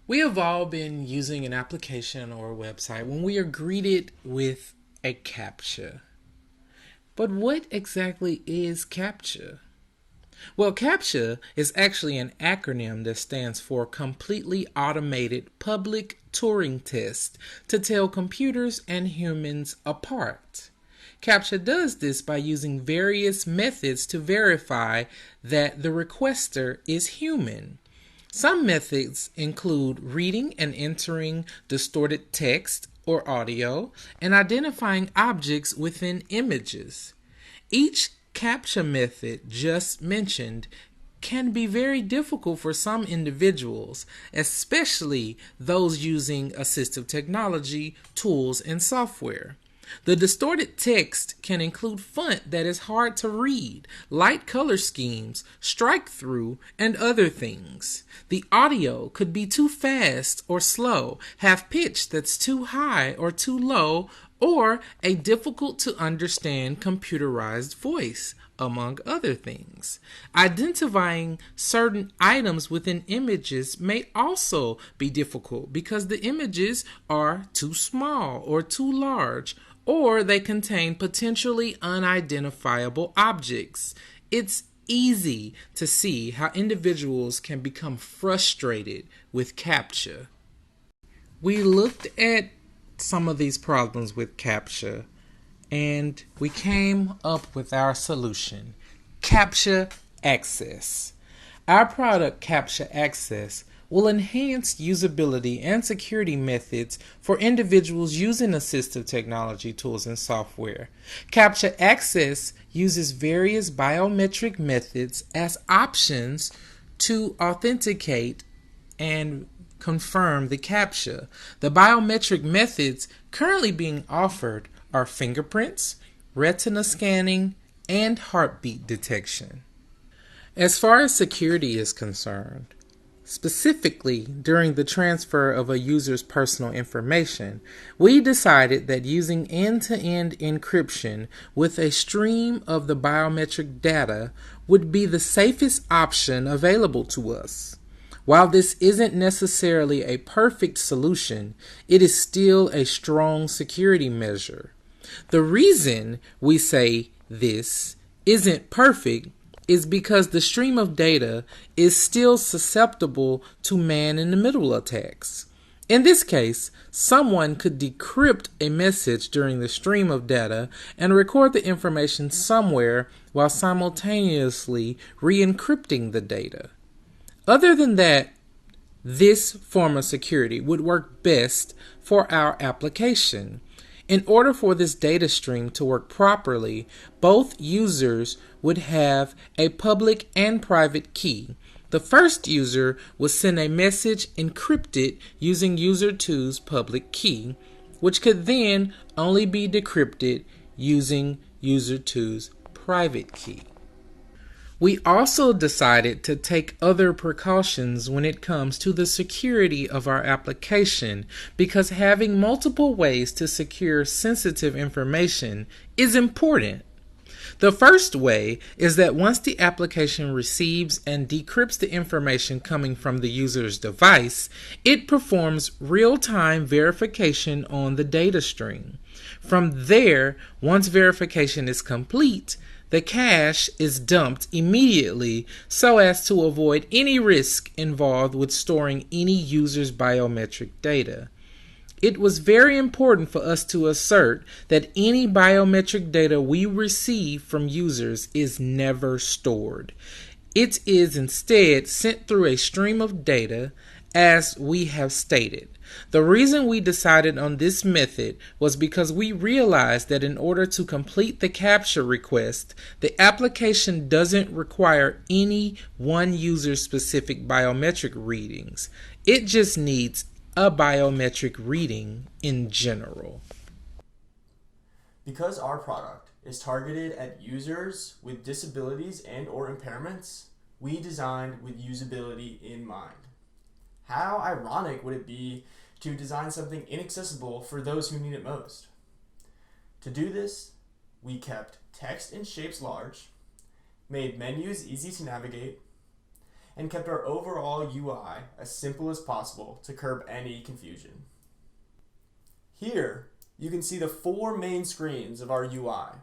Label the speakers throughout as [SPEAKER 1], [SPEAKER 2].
[SPEAKER 1] We have all been using an application or a website when we are greeted with a CAPTCHA. But what exactly is CAPTCHA? Well, CAPTCHA is actually an acronym that stands for Completely Automated Public Turing Test to tell computers and humans apart. CAPTCHA does this by using various methods to verify that the requester is human. Some methods include reading and entering distorted text or audio and identifying objects within images. Each CAPTCHA method just mentioned can be very difficult for some individuals, especially those using assistive technology, tools, and software. The distorted text can include font that is hard to read, light color schemes, strike through, and other things. The audio could be too fast or slow, have pitch that's too high or too low, or a difficult to understand computerized voice, among other things. Identifying certain items within images may also be difficult because the images are too small or too large, or they contain potentially unidentifiable objects. It's easy to see how individuals can become frustrated with CAPTCHA. We looked at some of these problems with CAPTCHA and we came up with our solution, CAPTCHA Access. Our product, CAPTCHA Access, will enhance usability and security methods for individuals using assistive technology tools and software. CAPTCHA Access uses various biometric methods as options to authenticate and confirm the CAPTCHA. The biometric methods currently being offered are fingerprints, retina scanning, and heartbeat detection. As far as security is concerned, specifically during the transfer of a user's personal information, we decided that using end-to-end encryption with a stream of the biometric data would be the safest option available to us. While this isn't necessarily a perfect solution, it is still a strong security measure. The reason we say this isn't perfect is because the stream of data is still susceptible to man-in-the-middle attacks. In this case, someone could decrypt a message during the stream of data and record the information somewhere while simultaneously re-encrypting the data. Other than that, this form of security would work best for our application. In order for this data stream to work properly, both users would have a public and private key. The first user would send a message encrypted using user two's public key, which could then only be decrypted using user two's private key. We also decided to take other precautions when it comes to the security of our application because having multiple ways to secure sensitive information is important. The first way is that once the application receives and decrypts the information coming from the user's device, it performs real-time verification on the data stream. From there, once verification is complete, the cache is dumped immediately so as to avoid any risk involved with storing any user's biometric data. It was very important for us to assert that any biometric data we receive from users is never stored. It is instead sent through a stream of data, as we have stated. The reason we decided on this method was because we realized that in order to complete the CAPTCHA request, the application doesn't require any one user specific biometric readings. It just needs a biometric reading in general.
[SPEAKER 2] Because our product is targeted at users with disabilities and or impairments, we designed with usability in mind. How ironic would it be to design something inaccessible for those who need it most? To do this, we kept text and shapes large, made menus easy to navigate, and kept our overall UI as simple as possible to curb any confusion. Here, you can see the 4 main screens of our UI.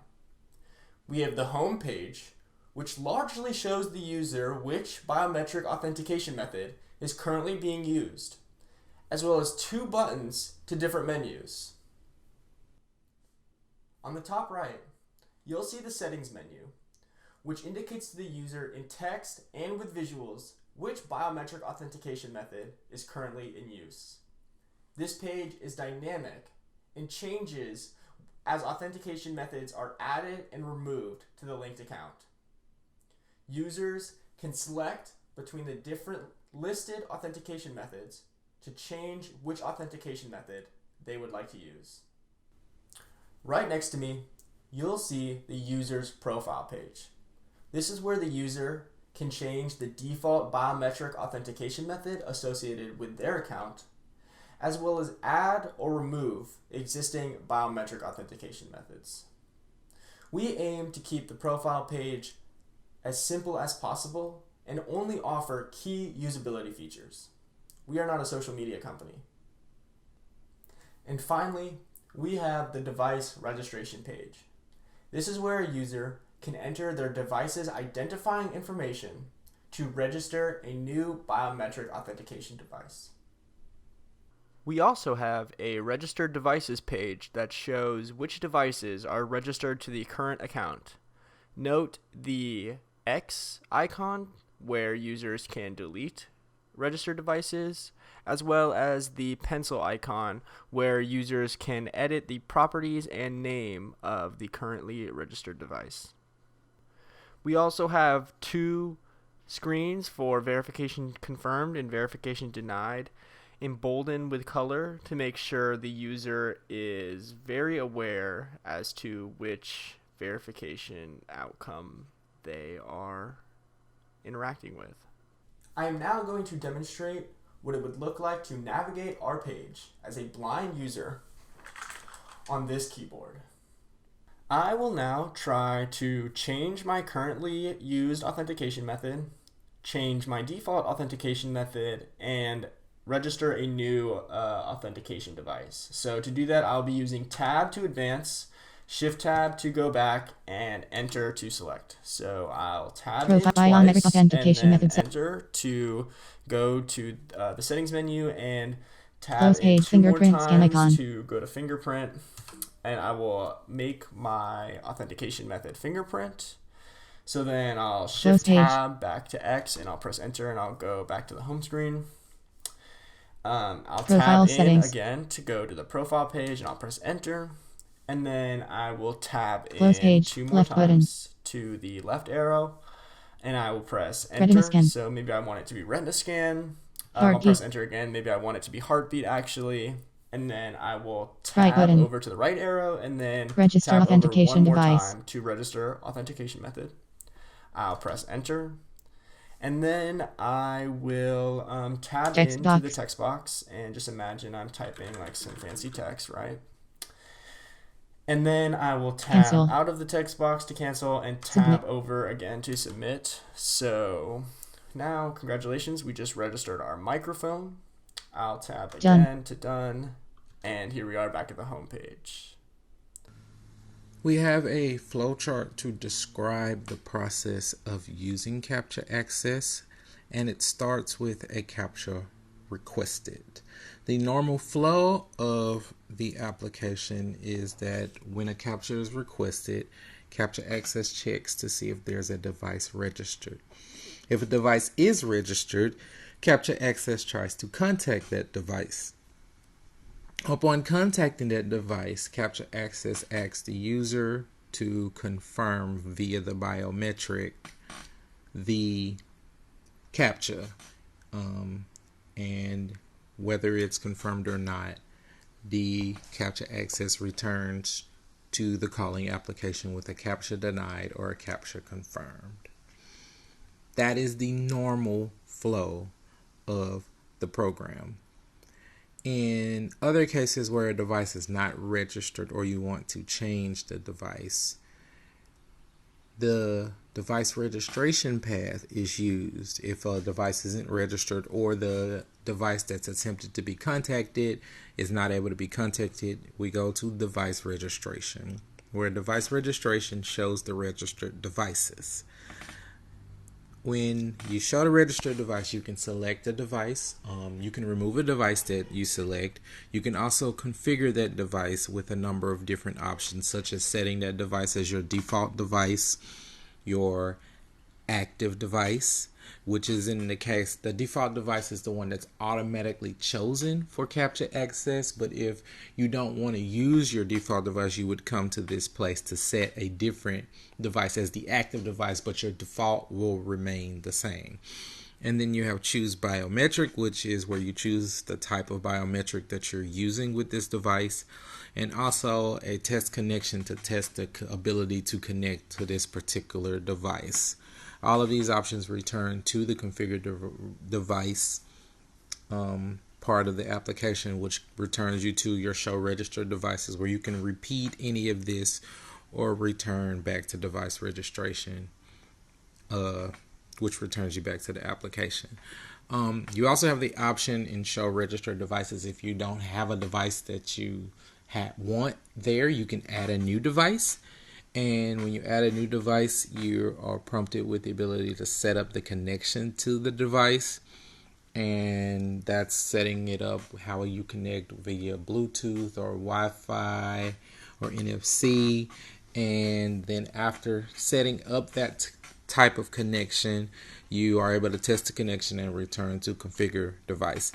[SPEAKER 2] We have the home page, which largely shows the user which biometric authentication method is currently being used, as well as 2 buttons to different menus. On the top right, you'll see the settings menu, which indicates to the user in text and with visuals which biometric authentication method is currently in use. This page is dynamic and changes as authentication methods are added and removed to the linked account. Users can select between the different listed authentication methods to change which authentication method they would like to use. Right next to me, you'll see the user's profile page. This is where the user can change the default biometric authentication method associated with their account, as well as add or remove existing biometric authentication methods. We aim to keep the profile page as simple as possible and only offer key usability features. We are not a social media company. And finally, we have the device registration page. This is where a user can enter their device's identifying information to register a new biometric authentication device. We also have a registered devices page that shows which devices are registered to the current account. Note the X icon where users can delete registered devices, as well as the pencil icon where users can edit the properties and name of the currently registered device. We also have 2 screens for verification confirmed and verification denied, emboldened with color to make sure the user is very aware as to which verification outcome they are interacting with. I am now going to demonstrate what it would look like to navigate our page as a blind user on this keyboard. I will now try to change my currently used authentication method, change my default authentication method, and register a new authentication device. So to do that, I'll be using Tab to advance, Shift Tab to go back, and Enter to select. So I'll tab in twice and then Enter to go to the settings menu, and tab in 2 more times to go to fingerprint. And I will make my authentication method fingerprint. So then I'll Shift Tab back to X, and I'll press Enter, and I'll go back to the home screen. I'll tab in again to go to the profile page, and I'll press Enter. And then I will tab in 2 more times to the left arrow, and I will press Enter. So maybe I want it to be retina scan. I'll press Enter again. Maybe I want it to be heartbeat actually. And then I will tab over to the right arrow, and then
[SPEAKER 3] register
[SPEAKER 2] tab
[SPEAKER 3] authentication
[SPEAKER 2] over 1 more
[SPEAKER 3] device
[SPEAKER 2] time to register authentication method. I'll press Enter. And then I will tab into the text box, and just imagine I'm typing like some fancy text, right? And then I will tab out of the text box to cancel, and tab over again to submit. So now, congratulations, we just registered our microphone. I'll tab again to done, and here we are back at the home page.
[SPEAKER 1] We have a flowchart to describe the process of using CAPTCHA Access, and it starts with a CAPTCHA requested. The normal flow of the application is that when a CAPTCHA is requested, CAPTCHA Access checks to see if there's a device registered. If a device is registered, CAPTCHA Access tries to contact that device. Upon contacting that device, CAPTCHA Access asks the user to confirm via the biometric the CAPTCHA, and whether it's confirmed or not, the CAPTCHA Access returns to the calling application with a CAPTCHA denied or a CAPTCHA confirmed. That is the normal flow of the program. In other cases where a device is not registered or you want to change the device, the device registration path is used. If a device isn't registered or the device that's attempted to be contacted is not able to be contacted, we go to device registration, where device registration shows the registered devices. When you show the registered device, you can select a device. You can remove a device that you select. You can also configure that device with a number of different options, such as setting that device as your default device, your active device, which is in the case, the default device is the one that's automatically chosen for CAPTCHA access. But if you don't want to use your default device, you would come to this place to set a different device as the active device, but your default will remain the same. And then you have choose biometric, which is where you choose the type of biometric that you're using with this device, and also a test connection to test the ability to connect to this particular device. All of these options return to the configured device part of the application, which returns you to your show registered devices, where you can repeat any of this or return back to device registration, which returns you back to the application. You also have the option in show registered devices, if you don't have a device that you want there, you can add a new device. And when you add a new device, you are prompted with the ability to set up the connection to the device. And that's setting it up how you connect via Bluetooth or Wi-Fi or NFC. And then after setting up that type of connection, you are able to test the connection and return to configure device.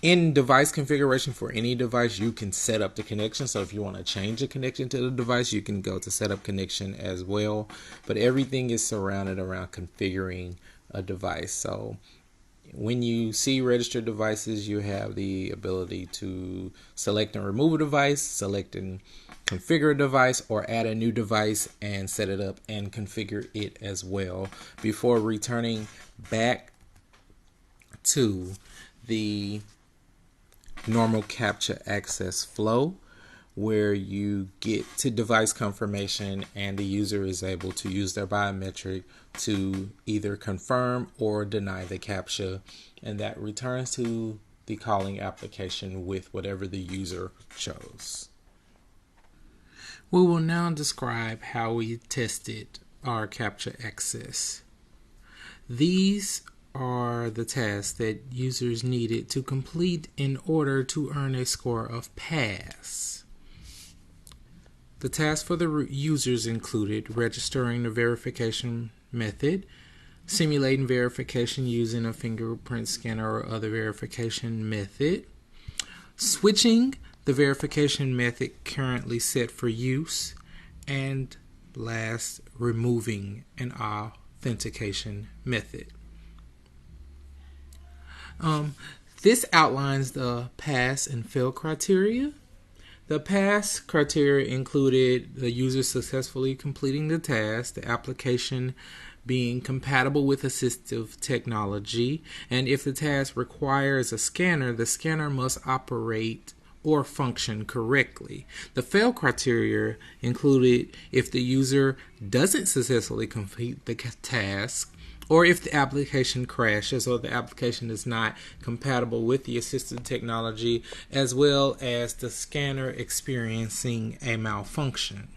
[SPEAKER 1] In device configuration for any device, you can set up the connection. So if you want to change the connection to the device, you can go to set up connection as well. But everything is surrounded around configuring a device. So when you see registered devices, you have the ability to select and remove a device, select and configure a device, or add a new device and set it up and configure it as well before returning back to the normal CAPTCHA access flow, where you get to device confirmation and the user is able to use their biometric to either confirm or deny the CAPTCHA, and that returns to the calling application with whatever the user chose. We will now describe how we tested our CAPTCHA access. These are the tasks that users needed to complete in order to earn a score of pass. The tasks for the users included registering the verification method, simulating verification using a fingerprint scanner or other verification method, switching the verification method currently set for use, and last, removing an authentication method. This outlines the pass and fail criteria. The pass criteria included the user successfully completing the task, the application being compatible with assistive technology, and if the task requires a scanner, the scanner must operate or function correctly. The fail criteria included if the user doesn't successfully complete the task, or if the application crashes or the application is not compatible with the assistive technology, as well as the scanner experiencing a malfunction.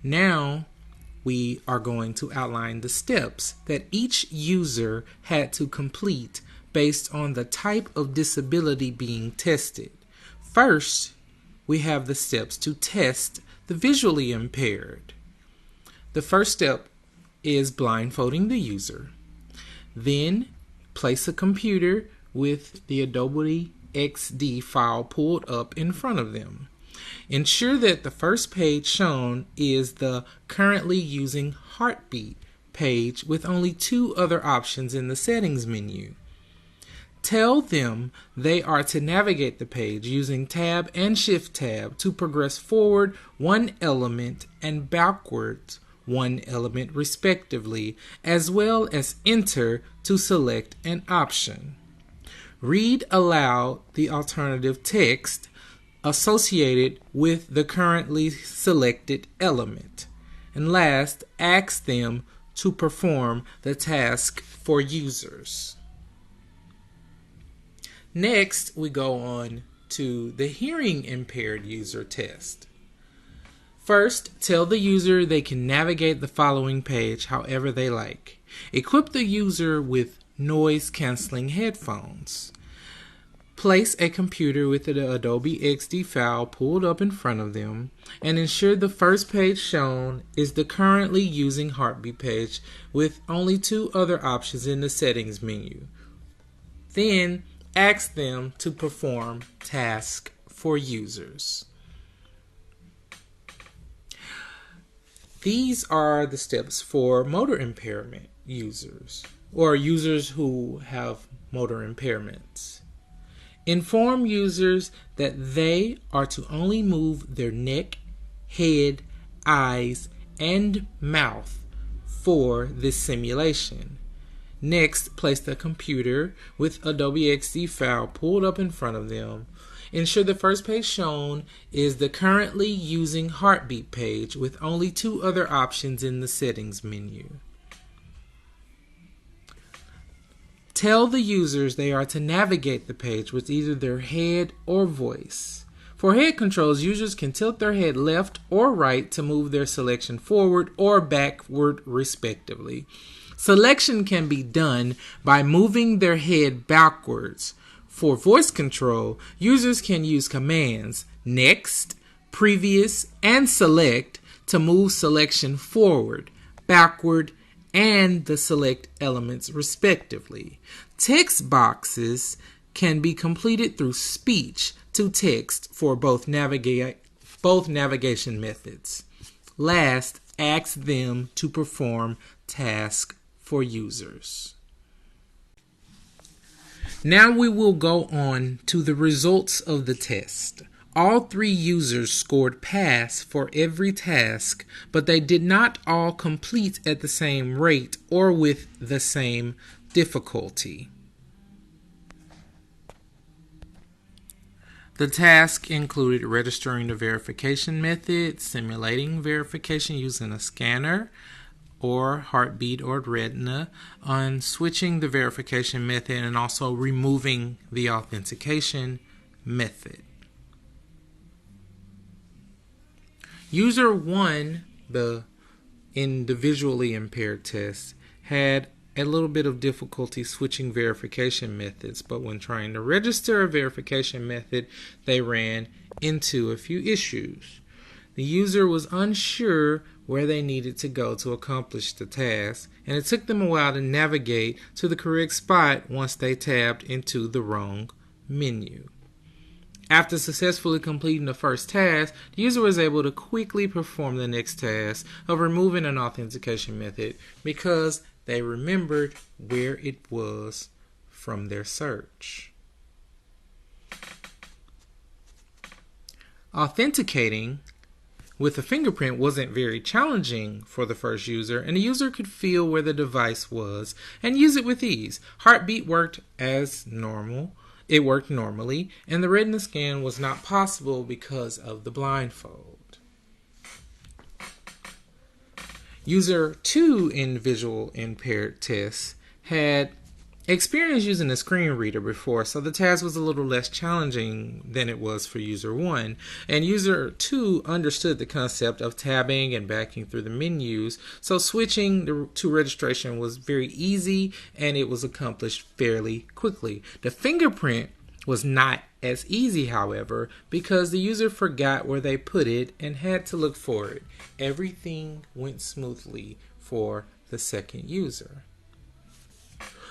[SPEAKER 1] Now we are going to outline the steps that each user had to complete based on the type of disability being tested. First, we have the steps to test the visually impaired. The first step is blindfolding the user. Then, place a computer with the Adobe XD file pulled up in front of them. Ensure that the first page shown is the currently using heartbeat page with only 2 other options in the settings menu. Tell them they are to navigate the page using Tab and Shift Tab to progress forward 1 element and backwards 1 element respectively, as well as Enter to select an option. Read aloud the alternative text associated with the currently selected element. And last, ask them to perform the task for users. Next, we go on to the hearing impaired user test. First, tell the user they can navigate the following page however they like. Equip the user with noise-canceling headphones. Place a computer with an Adobe XD file pulled up in front of them and ensure the first page shown is the currently using heartbeat page with only 2 other options in the settings menu. Then, ask them to perform tasks for users. These are the steps for motor impairment users, or users who have motor impairments. Inform users that they are to only move their neck, head, eyes, and mouth for this simulation. Next, place the computer with Adobe XD file pulled up in front of them. Ensure the first page shown is the currently using heartbeat page with only 2 other options in the settings menu. Tell the users they are to navigate the page with either their head or voice. For head controls, users can tilt their head left or right to move their selection forward or backward respectively. Selection can be done by moving their head backwards. For voice control, users can use commands next, previous, and select to move selection forward, backward, and the select elements respectively. Text boxes can be completed through speech to text for both navigation methods. Last, ask them to perform tasks for users. Now we will go on to the results of the test. All 3 users scored pass for every task, but they did not all complete at the same rate or with the same difficulty. The task included registering the verification method, simulating verification using a scanner or heartbeat or retina, on switching the verification method, and also removing the authentication method. User 1, the individually impaired test, had a little bit of difficulty switching verification methods, but when trying to register a verification method, they ran into a few issues. The user was unsure where they needed to go to accomplish the task, and it took them a while to navigate to the correct spot once they tabbed into the wrong menu. After successfully completing the first task, the user was able to quickly perform the next task of removing an authentication method because they remembered where it was from their search. Authenticating with a fingerprint wasn't very challenging for the first user, and the user could feel where the device was and use it with ease. Heartbeat worked as normal. It worked normally, and the retina scan was not possible because of the blindfold. User 2 in visual impaired tests had experience using a screen reader before, so the task was a little less challenging than it was for user 1. And user 2 understood the concept of tabbing and backing through the menus, so switching to registration was very easy and it was accomplished fairly quickly. The fingerprint was not as easy, however, because the user forgot where they put it and had to look for it. Everything went smoothly for the second user.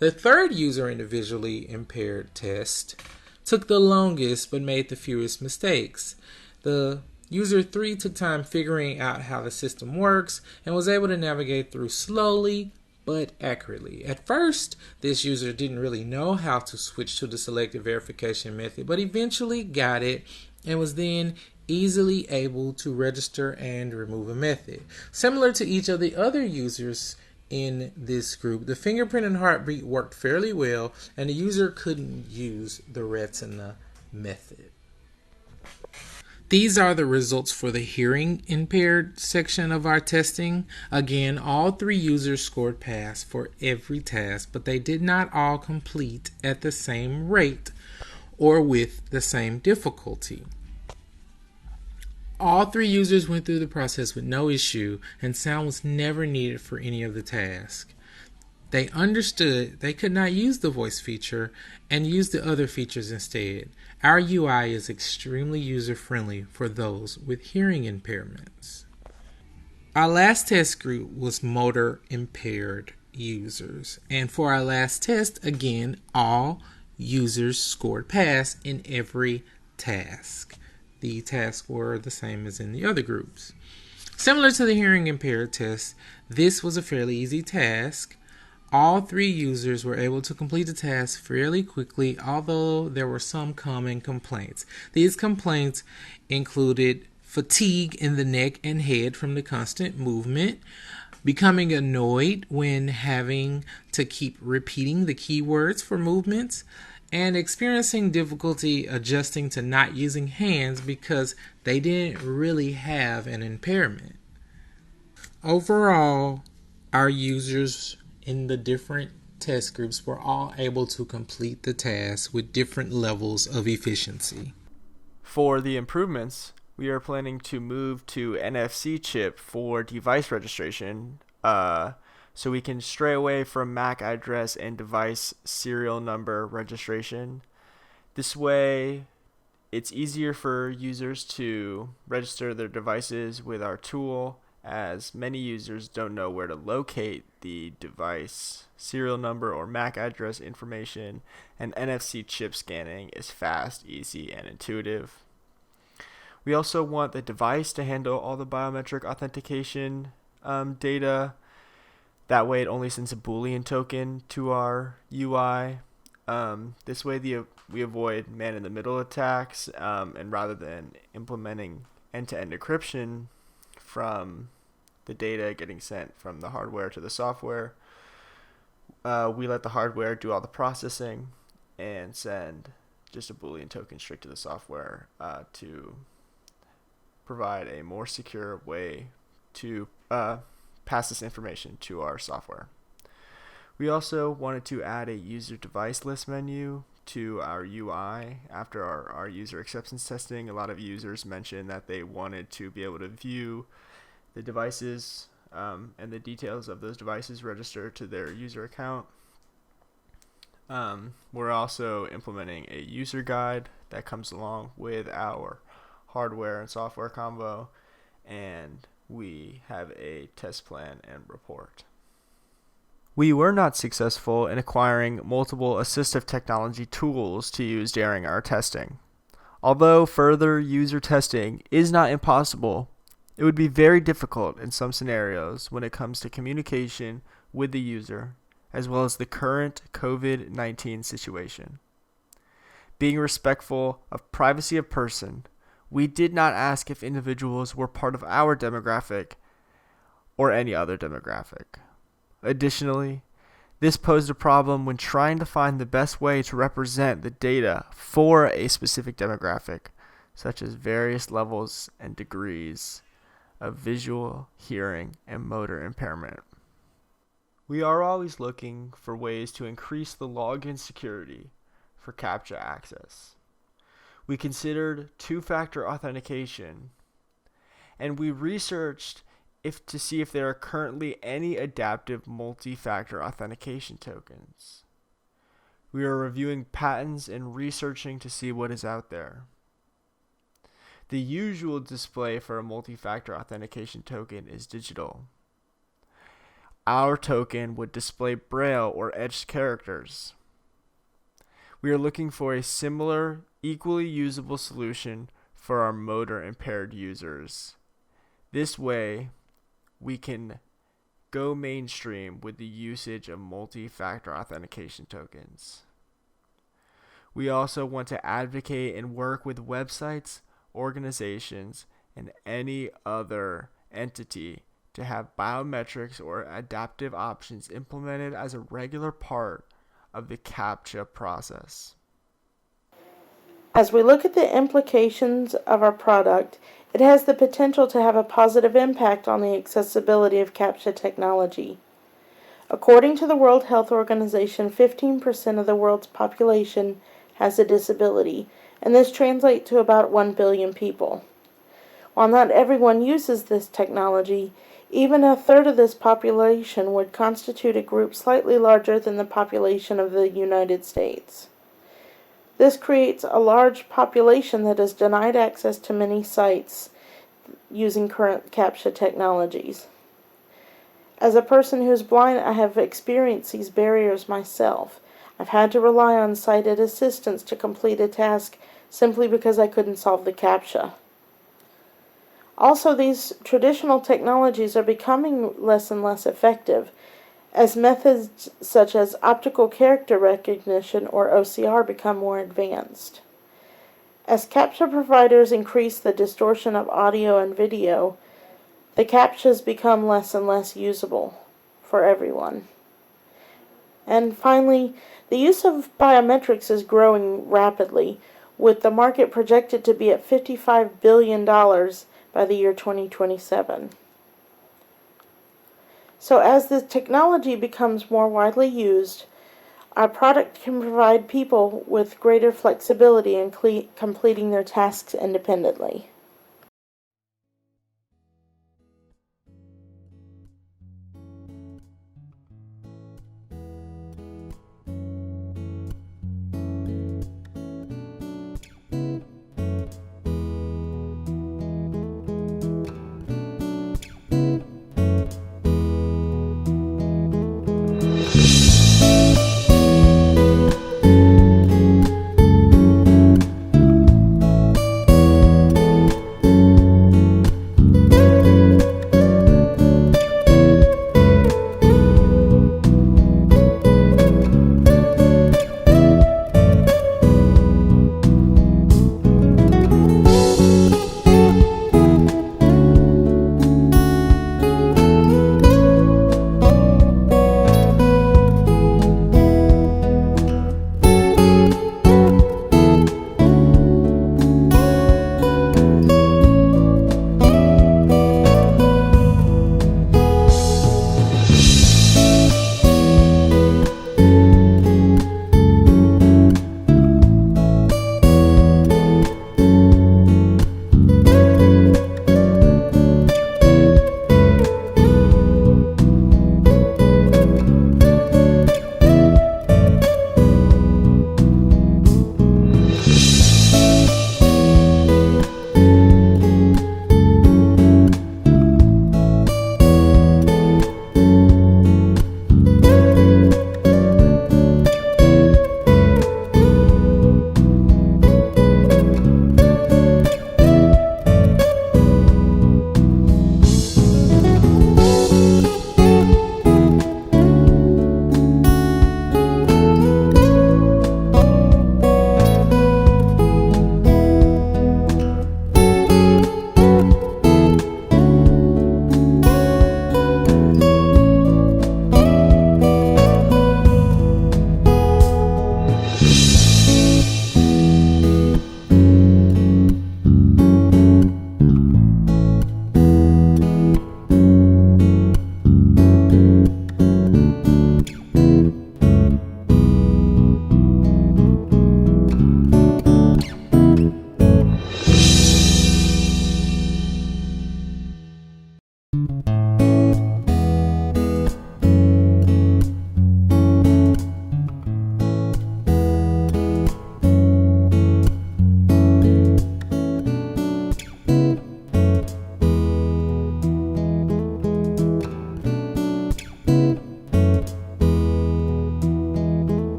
[SPEAKER 1] The third user in the visually impaired test took the longest but made the fewest mistakes. The user 3 took time figuring out how the system works and was able to navigate through slowly but accurately. At first, this user didn't really know how to switch to the selected verification method, but eventually got it and was then easily able to register and remove a method. Similar to each of the other users in this group, the fingerprint and heartbeat worked fairly well, and the user couldn't use the retina method. These are the results for the hearing impaired section of our testing. Again, all 3 users scored pass for every task, but they did not all complete at the same rate or with the same difficulty. All 3 users went through the process with no issue, and sound was never needed for any of the tasks. They understood they could not use the voice feature and used the other features instead. Our UI is extremely user-friendly for those with hearing impairments. Our last test group was motor impaired users. And for our last test, again, all users scored pass in every task. The tasks were the same as in the other groups. Similar to the hearing impaired test, this was a fairly easy task. All 3 users were able to complete the task fairly quickly, although there were some common complaints. These complaints included fatigue in the neck and head from the constant movement, becoming annoyed when having to keep repeating the keywords for movements, and experiencing difficulty adjusting to not using hands because they didn't really have an impairment. Overall, our users in the different test groups were all able to complete the task with different levels of efficiency.
[SPEAKER 2] For the improvements, we are planning to move to NFC chip for device registration, so we can stray away from MAC address and device serial number registration. This way, it's easier for users to register their devices with our tool, as many users don't know where to locate the device serial number or MAC address information, and NFC chip scanning is fast, easy, and intuitive. We also want the device to handle all the biometric authentication data. That way it only sends a Boolean token to our UI. This way we avoid man-in-the-middle attacks, and rather than implementing end-to-end encryption from the data getting sent from the hardware to the software, we let the hardware do all the processing and send just a Boolean token straight to the software to provide a more secure way to pass this information to our software. We also wanted to add a user device list menu to our UI. After our user acceptance testing, a lot of users mentioned that they wanted to be able to view the devices and the details of those devices registered to their user account. We're also implementing a user guide that comes along with our hardware and software combo, and we have a test plan and report. We were not successful in acquiring multiple assistive technology tools to use during our testing. Although further user testing is not impossible, it would be very difficult in some scenarios when it comes to communication with the user, as well as the current COVID-19 situation. Being respectful of privacy of person, we did not ask if individuals were part of our demographic or any other demographic. Additionally, this posed a problem when trying to find the best way to represent the data for a specific demographic, such as various levels and degrees of visual, hearing, and motor impairment. We are always looking for ways to increase the login security for CAPTCHA access. We considered two-factor authentication, and we researched to see if there are currently any adaptive multi-factor authentication tokens. We are reviewing patents and researching to see what is out there. The usual display for a multi-factor authentication token is digital. Our token would display braille or etched characters. We are looking for a similar, equally usable solution for our motor impaired users. This way, we can go mainstream with the usage of multi-factor authentication tokens. We also want to advocate and work with websites, organizations, and any other entity to have biometrics or adaptive options implemented as a regular part of the CAPTCHA process.
[SPEAKER 3] As we look at the implications of our product, it has the potential to have a positive impact on the accessibility of CAPTCHA technology. According to the World Health Organization, 15% of the world's population has a disability, and this translates to about 1 billion people. While not everyone uses this technology, even a third of this population would constitute a group slightly larger than the population of the United States. This creates a large population that is denied access to many sites using current CAPTCHA technologies. As a person who is blind, I have experienced these barriers myself. I've had to rely on sighted assistants to complete a task simply because I couldn't solve the CAPTCHA. Also, these traditional technologies are becoming less and less effective, as methods such as optical character recognition, or OCR, become more advanced. As CAPTCHA providers increase the distortion of audio and video, the CAPTCHAs become less and less usable for everyone. And finally, the use of biometrics is growing rapidly, with the market projected to be at $55 billion by the year 2027. So as the technology becomes more widely used, our product can provide people with greater flexibility in completing their tasks independently.